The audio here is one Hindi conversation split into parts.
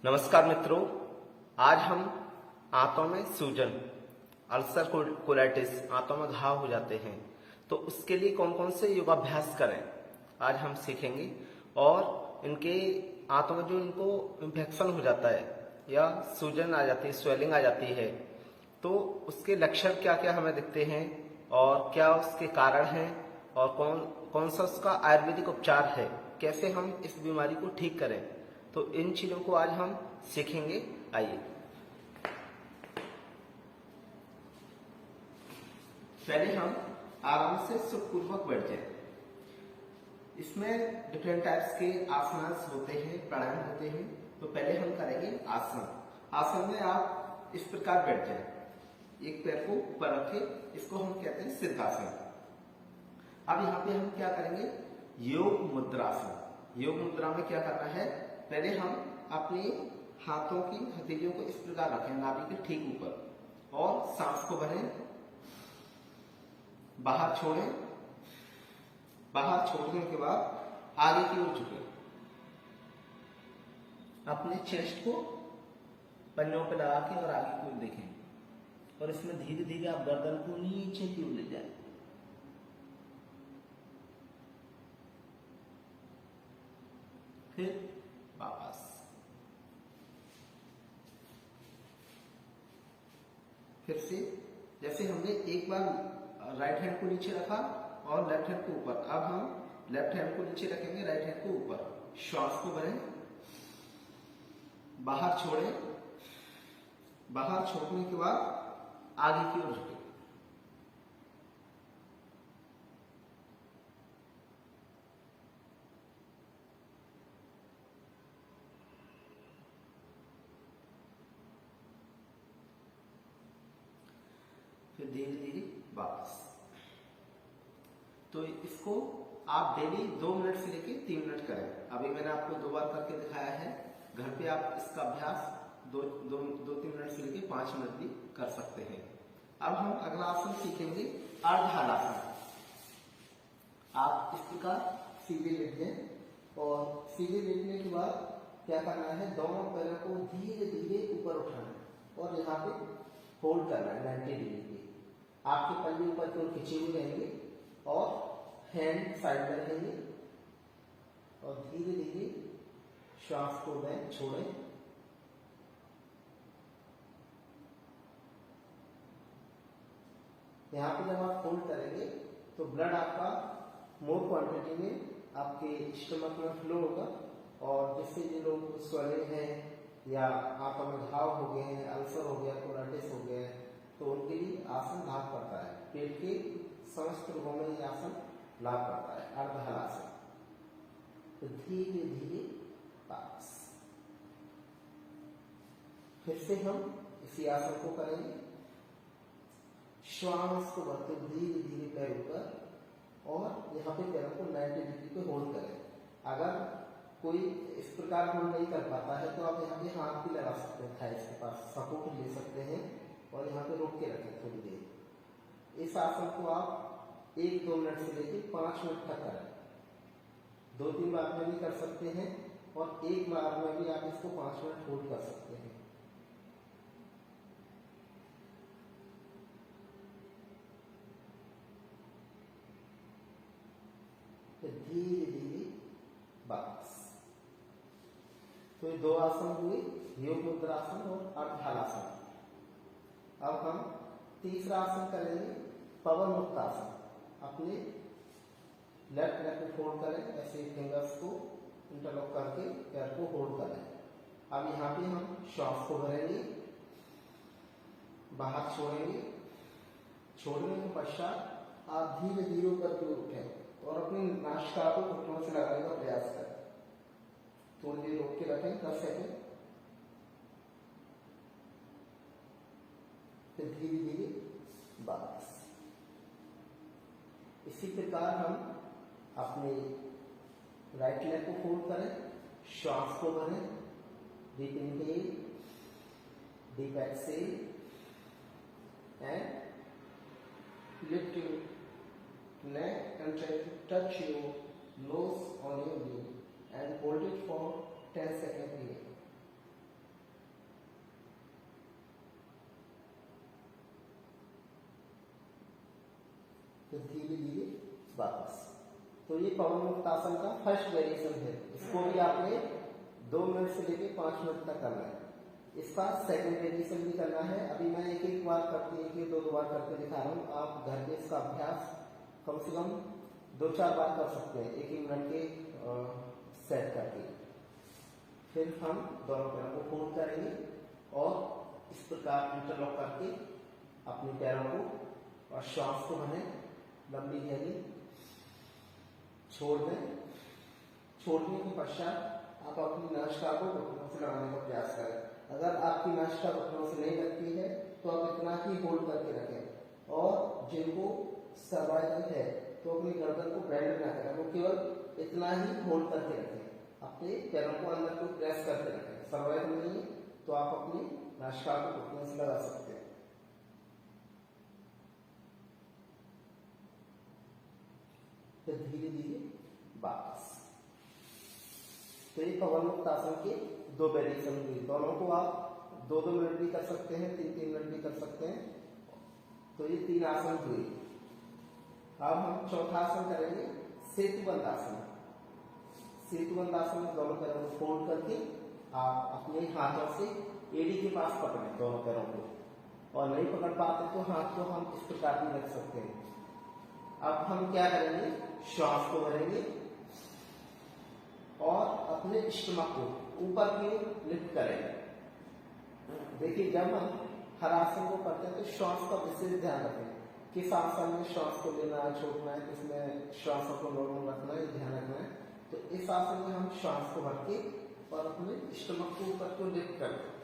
नमस्कार मित्रों, आज हम आंतों में सूजन, अल्सर कोलाइटिस, आंतों में घाव हो जाते हैं तो उसके लिए कौन कौन से योगाभ्यास करें आज हम सीखेंगे। और इनके आंतों में जो इनको इन्फेक्शन हो जाता है या सूजन आ जाती है, स्वेलिंग आ जाती है, तो उसके लक्षण क्या क्या हमें दिखते हैं और क्या उसके कारण हैं और कौन कौन सा उसका आयुर्वेदिक उपचार है, कैसे हम इस बीमारी को ठीक करें, तो इन चीजों को आज हम सीखेंगे। आइए पहले हम आराम से सुखपूर्वक बैठ जाएं। इसमें डिफरेंट टाइप्स के आसनास होते हैं, प्राणायाम होते हैं। तो पहले हम करेंगे आसन। आसन में आप इस प्रकार बैठ जाएं, एक पैर को ऊपर रखें, इसको हम कहते हैं सिद्धासन। अब यहाँ पे हम क्या करेंगे, योग मुद्रासन। योग मुद्रा में क्या करना है, पहले हम अपने हाथों की हथेलियों को इस प्रकार रखें नाभि के ठीक ऊपर और सांस को भरें, बाहर छोड़ें। बाहर छोड़ने के बाद आगे की ओर झुकें, अपने चेस्ट को पन्नों पर लगा के और आगे की ओर देखें और इसमें धीरे धीरे आप गर्दन को नीचे की ओर ले जाएं। फिर वापस। फिर से जैसे हमने एक बार राइट हैंड को नीचे रखा और लेफ्ट हैंड को ऊपर, अब हम लेफ्ट हैंड को नीचे रखेंगे, राइट हैंड को ऊपर। श्वास को भरें, बाहर छोड़ें, बाहर छोड़ने के बाद आगे की ओर झुकें। फिर धीरे धीरे वापस। तो इसको आप डेली 2 मिनट से लेके 3 मिनट करें। अभी मैंने आपको 2 बार करके दिखाया है, घर पे आप इसका अभ्यास 2-3 मिनट से लेके 5 मिनट भी कर सकते हैं। अब हम अगला आसन सीखेंगे, अर्धहलासन। आप इस प्रकार सीधे लेट जाएं और सीधे लेटने के बाद क्या करना है, दोनों पैरों को धीरे धीरे ऊपर उठाना है और यहाँ पे होल्ड करना है 90 डिग्री पे। आपके पल्ले ऊपर की ओर खिंचे हुए रहेंगे और हैंड साइड में रहेंगे और धीरे धीरे श्वास को दें, छोड़ें। यहाँ पे जब आप होल्ड करेंगे तो ब्लड आपका मोर क्वांटिटी में आपके स्टमक में फ्लो होगा और जिससे जो लोग स्वेलिंग है या आंतों में घाव हो गए हैं, अल्सर हो गया, कोलाइटिस हो गया है, तो उनके लिए आसन लाभ करता है। पेट के समस्त रोगों में यह आसन लाभ करता है, अर्धहलासन। तो धीरे धीरे वापस। फिर से हम इसी आसन को करेंगे, श्वास को भरते धीरे धीरे पैर ऊपर और यहाँ पे पैरों को 90 डिग्री पे होल्ड करें। अगर कोई इस प्रकार होल्ड नहीं कर पाता है तो आप यहाँ पे हाथ भी लगा सकते हैं, थाइस के पास सपोर्ट ले सकते हैं और यहाँ पे रोक के रखें थोड़ी देर। इस आसन को आप 1-2 मिनट से लेकर 5 मिनट तक करें। 2-3 बार में भी कर सकते हैं और एक बार में भी आप इसको 5 मिनट होल्ड कर सकते हैं। धीरे धीरे वापस। तो ये 2 आसन हुए, योग मुद्रासन और अर्धहलासन। अब हम तीसरा आसन करेंगे, पवन मुक्त आसन। अपने लेफ्ट लेग को फोल्ड करें, ऐसे फिंगर्स को इंटरलॉक करके पैर को होल्ड करें। अब यहाँ पे हम श्वास को भरेंगे, बाहर छोड़ेंगे। छोड़ने के पश्चात आप धीरे धीरे ऊपर की ओर उठें और अपनी नासिका को घुटनों से लगाने का प्रयास करें। थोड़ी देर रोक के रखें, 10 सेकेंड। फिर धीरे धीरे वापस। इसी प्रकार हम अपने राइट लेग को फोल्ड करें, श्वास को भरें, deep inhale, deep exhale and lift your neck and try to touch your nose on your knee and hold it for 10 seconds here. फिर धीरे धीरे वापस। तो ये पवन मुक्त आसन का फर्स्ट वेरिएशन है। इसको भी आपने 2 मिनट से लेके 5 मिनट तक करना है। इसका सेकंड वेरिएशन भी करना है। अभी मैं एक एक बार करके, एक दो बार करके दिखा रहा हूँ। आप घर में इसका अभ्यास कम से कम 2-4 बार कर सकते हैं, 1 मिनट के सेट करके। फिर हम दोनों पैरों को फोल्ड करेंगे और इस प्रकार इंटरलॉक करके अपने पैरों को और श्वास को भरें लंबी गहरी, छोड़ दें। छोड़ने के पश्चात आप अपनी नासिका को घुटनों से लगाने का प्रयास करें। अगर आपकी नासिका घुटनों से नहीं लगती है तो आप इतना ही होल्ड करके रखें। और जिनको सर्वाइकल है तो अपनी गर्दन को बेंड ना करें, वो केवल इतना ही होल्ड करके रखें। अपने पैरों को अंदर को प्रेस करके रखें। सर्वाइकल नहीं है तो आप अपनी नासिका को घुटनों से लगा सकते हैं। फिर धीरे धीरे वापस। तो ये पवन मुक्त आसन के 2 वेरिएशन हुए। दोनों को आप 2-2 मिनट भी कर सकते हैं, 3-3 मिनट भी कर सकते हैं। तो ये 3 आसन हुए। अब हम चौथा आसन करेंगे सेतुबंध आसन। सेतुबंध आसन में दोनों पैरों को फोल्ड करके आप अपने हाथों से एड़ी के पास पकड़ें दोनों पैरों को, और नहीं पकड़ पाते तो हाथ को हम इस प्रकार भी रख सकते हैं। अब हम क्या करेंगे, श्वास को भरेंगे और अपने स्टमक को ऊपर की ओर लिफ्ट करेंगे। देखिए, जब हम हर आसन को करते हैं तो श्वास का विशेष ध्यान रखें। किस आसन में श्वास को लेना है, छोड़ना है, किसमें श्वास को नॉर्मल रखना है, ध्यान रखना है। तो इस आसन में हम श्वास को भर के और अपने स्टमक को ऊपर को लिफ्ट करते हैं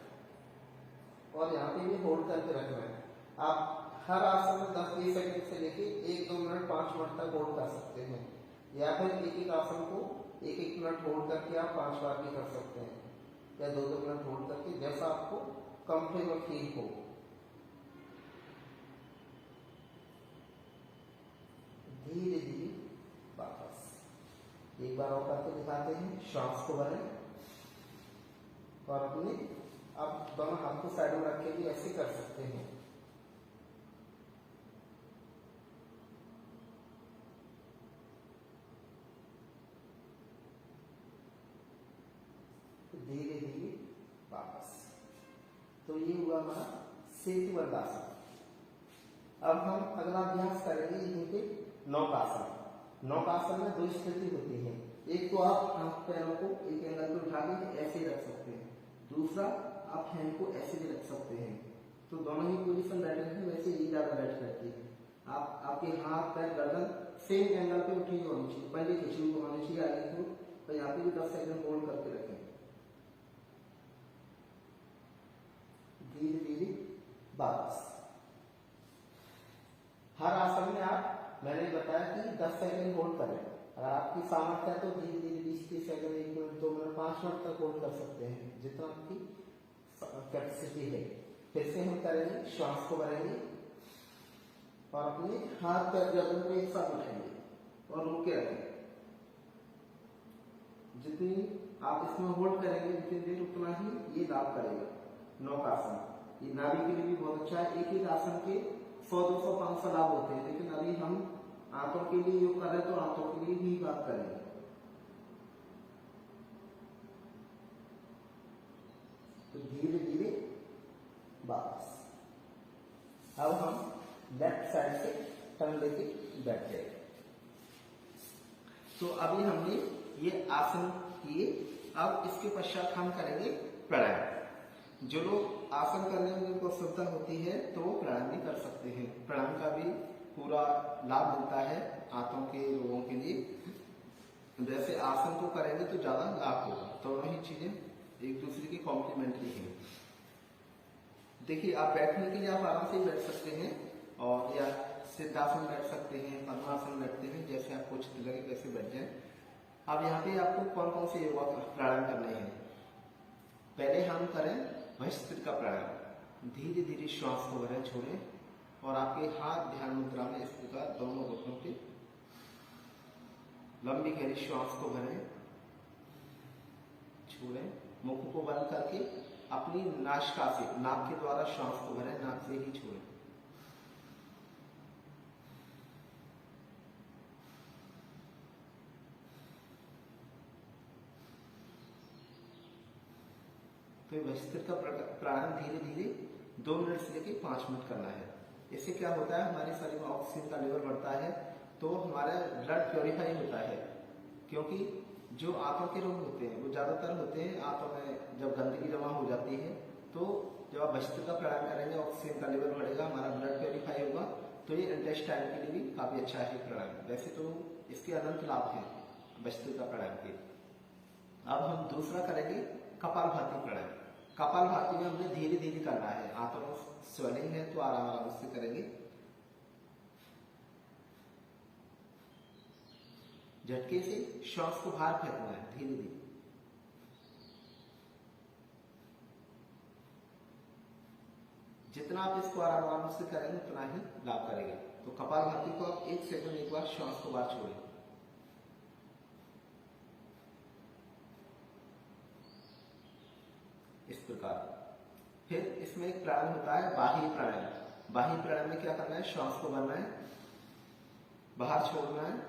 और यहाँ पे भी होल्ड करके रखना है। आप हर आसन में 10-20 सेकंड से लेके 1-2 मिनट 5 मिनट तक होल्ड कर सकते हैं, या फिर एक एक आसन को 1-1 मिनट होल्ड करके आप 5 बार भी कर सकते हैं, या 2-2 मिनट होल्ड करके, जैसा आपको कंफर्टेबल फील हो। धीरे धीरे वापस। एक बार और करके दिखाते हैं। श्वास को भरें और अपने आप दोनों हाथ को साइड में रख के भी ऐसे कर सकते हैं। धीरे धीरे वापस। तो ये हुआ हमारा सेतुबंध आसन। अब हम अगला अभ्यास करेंगे यहीं पे नौकासन। नौकासन में 2 स्थिति होती है। एक तो आप हाथ पैरों को एक एंगल पे उठा के ऐसे ही रख सकते हैं, दूसरा आप हैंड को ऐसे भी रख सकते हैं। तो दोनों ही पोजीशन बैठ रहे, वैसे ही ज्यादा बैठ करती है। आप आपके हाथ पैर गर्दन सेम एंगल पे उठी हुई होनी चाहिए, पहले खिंची हुई होनी चाहिए आगे की ओर। तो यहाँ पे भी 10 सेकंड होल्ड करके रखें। धीरे धीरे वापस। हर आसन में आप, मैंने बताया कि 10 सेकंड होल्ड करें। अगर आपकी सामर्थ्य है तो धीरे धीरे 20-30 सेकंड, 1 मिनट, 2 मिनट, 5 मिनट तक होल्ड कर सकते हैं, जितना आपकी कैपेसिटी है। फिर से हम करेंगे, श्वास को भरेंगे और अपने हाथ पैर गर्दन को एक साथ उठाएंगे और रोक के रखेंगे। जितनी आप इसमें होल्ड करेंगे जितनी देर, उतना ही ये लाभ करेगा। नौकासन ये नाभि के लिए भी बहुत अच्छा है। एक एक आसन के 100-200-500 लाभ होते हैं, लेकिन अभी हम आंतों के लिए योग कर रहे हैं तो आंतों के लिए भी बात करेंगे। तो धीरे धीरे वापस। अब हम लेफ्ट साइड से टर्न लेके बैठ जाएंगे। तो अभी हमने ये आसन किए। अब इसके पश्चात हम करेंगे प्राणायाम। जो लोग आसन करने में जिनको असुविधा होती है तो वो प्राणायाम भी कर सकते हैं। प्राणायाम का भी पूरा लाभ मिलता है आंतों के लोगों के लिए। वैसे आसन को करेंगे तो ज्यादा लाभ होगा। दोनों ही चीजें एक दूसरे की कॉम्प्लीमेंट्री हैं। देखिए, आप बैठने के लिए आप आराम से बैठ सकते हैं, और या सिद्धासन बैठ सकते हैं, पद्मासन बैठते हैं, जैसे आपको उचित लगे वैसे बैठ जाए। अब यहाँ पे आपको कौन कौन से योगा प्राणायाम करने हैं। पहले हम करें बहिष्कृत का प्राणायाम। धीरे धीरे श्वास को भरें, छोड़ें, और आपके हाथ ध्यान मुद्रा में इस प्रकार दोनों घुटनों पे लंबी गहरी श्वास को भरें, छोड़ें, मुख को बंद करके अपनी नासिका से, नाक के द्वारा श्वास को भरें, नाक से ही छोड़ें। तो ये भस्त्रिका का प्राणायाम धीरे धीरे 2 मिनट से लेकर 5 मिनट करना है। इससे क्या होता है, हमारे शरीर में ऑक्सीजन का लेवल बढ़ता है, तो हमारा ब्लड प्योरीफाई होता है। क्योंकि जो आंतों के रोग होते हैं वो ज्यादातर होते हैं आंतों में जब गंदगी जमा हो जाती है, तो जब आप भस्त्रिका का प्राणायाम करेंगे ऑक्सीजन का लेवल बढ़ेगा, हमारा ब्लड प्योरीफाई होगा, तो ये इंटेस्टाइन के लिए भी काफी अच्छा है प्राणायाम। वैसे तो इसके अनंत लाभ हैं भस्त्रिका प्राणायाम के। अब हम दूसरा करेंगे कपालभाति प्राणायाम। कपालभाति में हमने धीरे धीरे करना है, आंतों में स्वेलिंग है तो आराम आराम से करेंगे। झटके से श्वास को बाहर फेंकना है धीरे धीरे। जितना आप इसको आराम आराम से करेंगे उतना ही लाभ करेंगे। तो कपालभाति को आप 1 सेकंड एक बार श्वास को बाहर छोड़ें। इस प्रकार। फिर इसमें एक प्राणायाम होता है बाह्य प्राणायाम। बाह्य प्राणायाम में क्या करना है, श्वास को भरना है, बाहर छोड़ना है,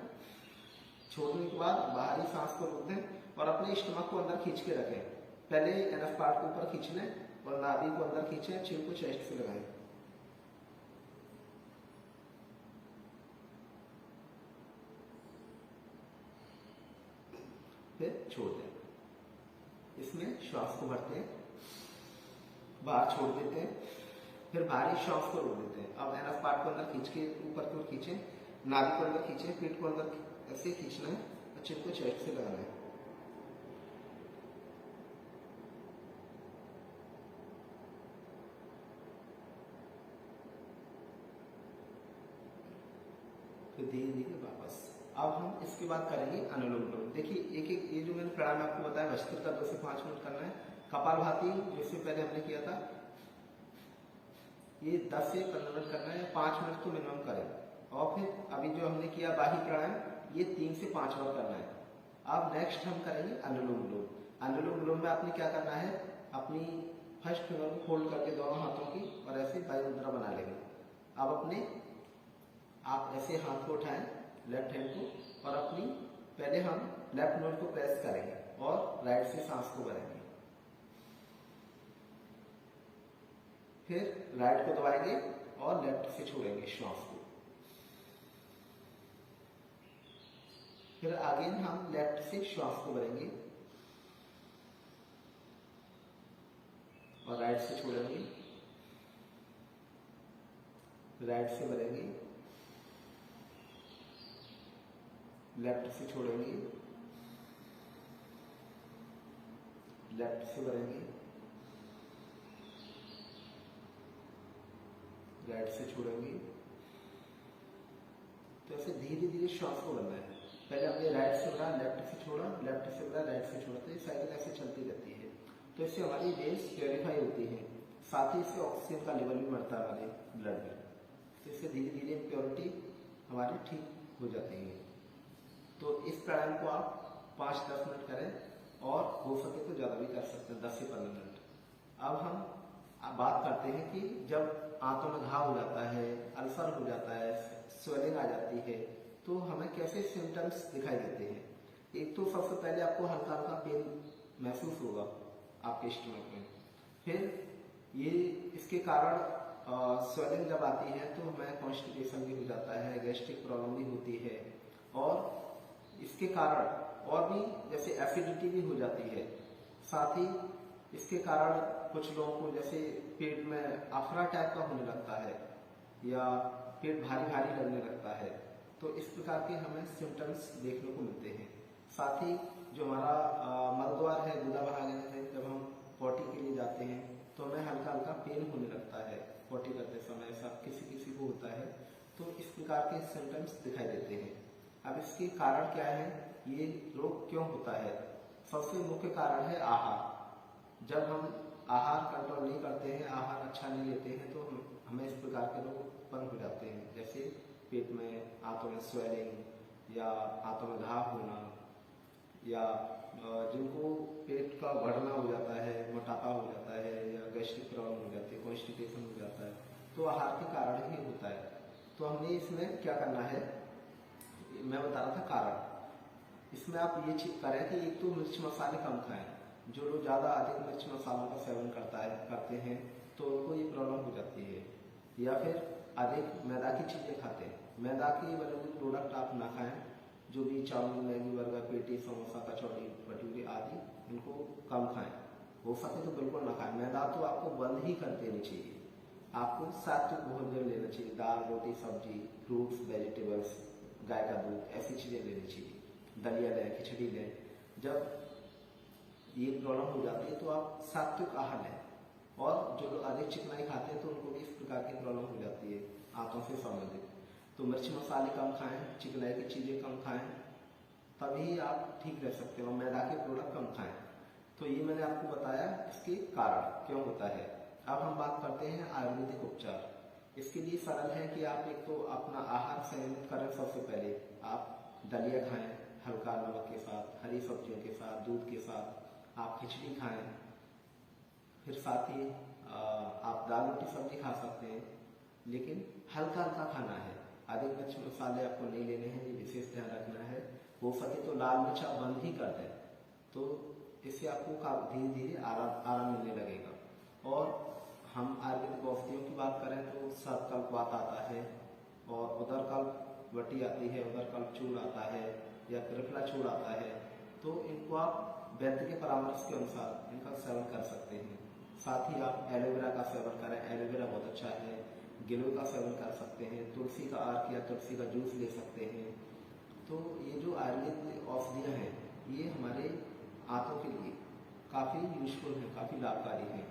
छोड़ने के बाद बाहरी सांस को रोक दें और अपने स्टमक को अंदर खींच के रखें। पहले एनफ पार्ट को ऊपर खींच लें और नाभि को अंदर खींचें, चिन को चेस्ट से लगाएं। फिर छोड़ दें। इसमें श्वास को भरते हैं, बाहर छोड़ देते हैं, फिर बाहरी श्वास को रोक देते हैं। अब एनफ पार्ट को अंदर खींच के ऊपर की ओर खींचें, नाभि को अंदर खींचें, पीठ को अंदर ऐसे खींचना है और चिन को चेस्ट से लगाना है। फिर धीरे धीरे वापस। अब हम इसके बाद करेंगे अनुलोम विलोम। देखिए एक एक ये जो मैंने प्राणायाम आपको बताया भस्त्रिका 2 से 5 मिनट करना है। कपालभाति जैसे पहले हमने किया था ये 10 से 15 मिनट करना है, 5 मिनट तो मिनिमम करें। और फिर अभी जो हमने किया बाह्य प्राणायाम ये 3 से 5 बार करना है। अब नेक्स्ट हम करेंगे अनुलोम विलोम। अनुलोम विलोम में आपने क्या करना है, अपनी फर्स्ट फिंगर को फोल्ड करके दोनों हाथों की और ऐसे वायु मुद्रा बना लेंगे। अब आप ऐसे हाथ को उठाएं लेफ्ट हैंड को और अपनी पहले हम लेफ्ट नोज को प्रेस करेंगे और राइट से सांस को भरेंगे। फिर राइट को दबाएंगे और लेफ्ट से छोड़ेंगे श्वास को। फिर अगेन हम लेफ्ट से श्वास को भरेंगे और राइट से छोड़ेंगे, राइट से भरेंगे, लेफ्ट से छोड़ेंगे, लेफ्ट से भरेंगे, राइट से छोड़ेंगे। तो ऐसे धीरे धीरे श्वास को भरना है। पहले हमने राइट से भरा, लेफ्ट से छोड़ा, लेफ्ट से भरा, राइट से छोड़ा, तो ये साइकिल ऐसे चलती रहती है। तो इससे हमारी वेन्स प्योरीफाई होती है, साथ ही इससे ऑक्सीजन का लेवल भी बढ़ता है हमारे ब्लड में। तो इससे धीरे धीरे प्योरिटी हमारी ठीक हो जाती है। तो इस प्राणायाम को आप 5-10 मिनट करें और हो सके तो ज्यादा भी कर सकते हैं, 10 से 15 मिनट। अब हम बात करते हैं कि जब आंतों में घाव हो जाता है, अल्सर हो जाता है, स्वेलिंग आ जाती है, तो हमें कैसे सिम्टम्स दिखाई देते हैं। एक तो सबसे पहले आपको हल्का हल्का पेन महसूस होगा आपके स्टमक में। फिर ये इसके कारण स्वेलिंग जब आती है तो हमें कॉन्स्टिपेशन भी हो जाता है, गैस्ट्रिक प्रॉब्लम भी होती है, और इसके कारण और भी जैसे एसिडिटी भी हो जाती है। साथ ही इसके कारण कुछ लोगों को जैसे पेट में अफरा टाइप का होने लगता है या पेट भारी भारी लगने लगता है। तो इस प्रकार के हमें सिम्टम्स देखने को मिलते हैं। साथ ही जो हमारा मलद्वार है, गुदा बना लेने से जब हम पॉटी के लिए जाते हैं तो हमें हल्का हल्का पेन होने लगता है पॉटी करते समय, ऐसा किसी किसी को होता है। तो इस प्रकार के सिम्टम्स दिखाई देते हैं। अब इसके कारण क्या है, ये रोग क्यों होता है? सबसे मुख्य कारण है आहार। जब हम आहार कंट्रोल नहीं करते हैं, आहार अच्छा नहीं लेते हैं, तो हमें इस प्रकार के रोग उत्पन्न हो जाते हैं, जैसे पेट में, आंतों में स्वेलिंग या आंतों में घाव होना, या जिनको पेट का बढ़ना हो जाता है, मोटापा हो जाता है, या गैस्ट्रिक प्रॉब्लम हो जाती है, कॉन्स्टिपेशन हो जाता है, तो आहार के कारण ही होता है। तो हमने इसमें क्या करना है, मैं बता रहा था कारण। इसमें आप ये चीज करें कि एक तो मिर्च मसाले कम खाएं, जो लोग ज़्यादा अधिक मिर्च मसालों का सेवन करते हैं तो उनको ये प्रॉब्लम हो जाती है। या फिर अधिक मैदा की चीज़ें खाते हैं, मैदा की बने हुए प्रोडक्ट आप ना खाएं, जो भी चाउमीन, मैगी, बर्गर, पेटी, समोसा, कचौड़ी, भटूरे आदि इनको कम खाएं। हो सके तो बिल्कुल ना खाएं। मैदा तो आपको बंद ही कर देनी चाहिए। आपको सात्विक भोजन लेना चाहिए, दाल, रोटी, सब्जी, फ्रूट्स, वेजिटेबल्स, गाय का दूध, ऐसी चीज़ें लेनी चाहिए। दलिया लें, खिचड़ी लें। जब ये प्रॉब्लम हो जाती है तो आप सात्विक आहार लें। और जो लोग अधिक चिकनाई खाते हैं तो उनको भी इस प्रकार की प्रॉब्लम हो जाती है आंतों से संबंधित। तो मिर्च मसाले कम खाएं, चिकनाई की चीज़ें कम खाएं, तभी आप ठीक रह सकते हो। मैदा के प्रोडक्ट कम खाएं। तो ये मैंने आपको बताया इसके कारण क्यों होता है। अब हम बात करते हैं आयुर्वेदिक उपचार। इसके लिए सरल है कि आप एक तो अपना आहार संयमित करें। सबसे पहले आप दलिया खाएं हल्का नमक के साथ, हरी सब्जियों के साथ, दूध के साथ। आप खिचड़ी खाएं, फिर साथ ही आप दाल रोटी सब्जी खा सकते हैं, लेकिन हल्का हल्का खाना है। अधिक मिर्च मसाले आपको नहीं लेने हैं, ये विशेष ध्यान रखना है। हो सके तो लाल मिर्च आप बंद ही कर दें, तो इससे आपको धीरे धीरे आराम मिलने लगेगा। और हम आयुर्वेदिक औषधियों की बात करें तो सर्पकल्पवात आता है, और उदरकल्प वटी आती है, उदरकल्प चूर्ण आता है, या त्रिफला चूर्ण आता है। तो इनको आप वैद्य के परामर्श के अनुसार इनका सेवन कर सकते हैं। साथ ही आप एलोवेरा का सेवन करें, एलोवेरा बहुत अच्छा है। गिलोय का सेवन कर सकते हैं, तुलसी का अर्क या तुलसी का जूस ले सकते हैं। तो ये जो आयुर्वेद औषधियाँ हैं ये हमारे आंतों के लिए काफ़ी यूजफुल हैं, काफ़ी लाभकारी हैं।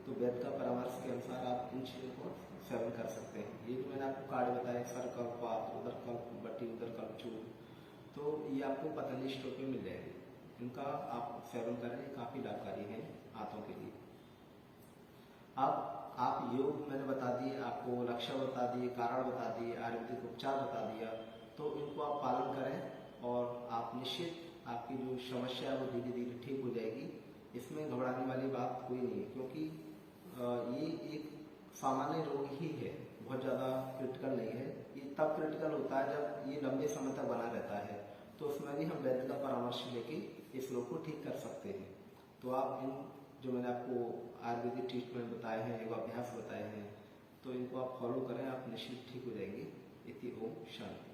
तो वैद्य का परामर्श के अनुसार आप इन चीज़ों को सेवन कर सकते हैं। ये जो मैंने आपको कार्ड बताया, सर्पकल्पवात, उदरकल्प वटी, उदरकल्प चूर्ण, तो ये आपको पतंजलि स्टोर पे मिल जाएगी। इनका आप सेवन करें, काफ़ी लाभकारी हैं आंतों के लिए। अब आप योग मैंने बता दिए, आपको लक्षण बता दिए, कारण बता दिए, आयुर्वेदिक उपचार बता दिया। तो इनको आप पालन करें और आप निश्चित आपकी जो समस्या है वो धीरे धीरे ठीक हो जाएगी। इसमें घबराने वाली बात कोई नहीं है, क्योंकि ये एक सामान्य रोग ही है, बहुत ज़्यादा क्रिटिकल नहीं है। ये तब क्रिटिकल होता है जब ये लंबे समय तक बना रहता है, तो उसमें भी हम वैद्य का परामर्श लेके इस रोग को ठीक कर सकते हैं। तो आप इन जो मैंने आपको आयुर्वेदिक ट्रीटमेंट बताए हैं, योगाभ्यास बताए हैं, तो इनको आप फॉलो करें, आप निश्चित ठीक हो जाएंगे। इति ओम शांति।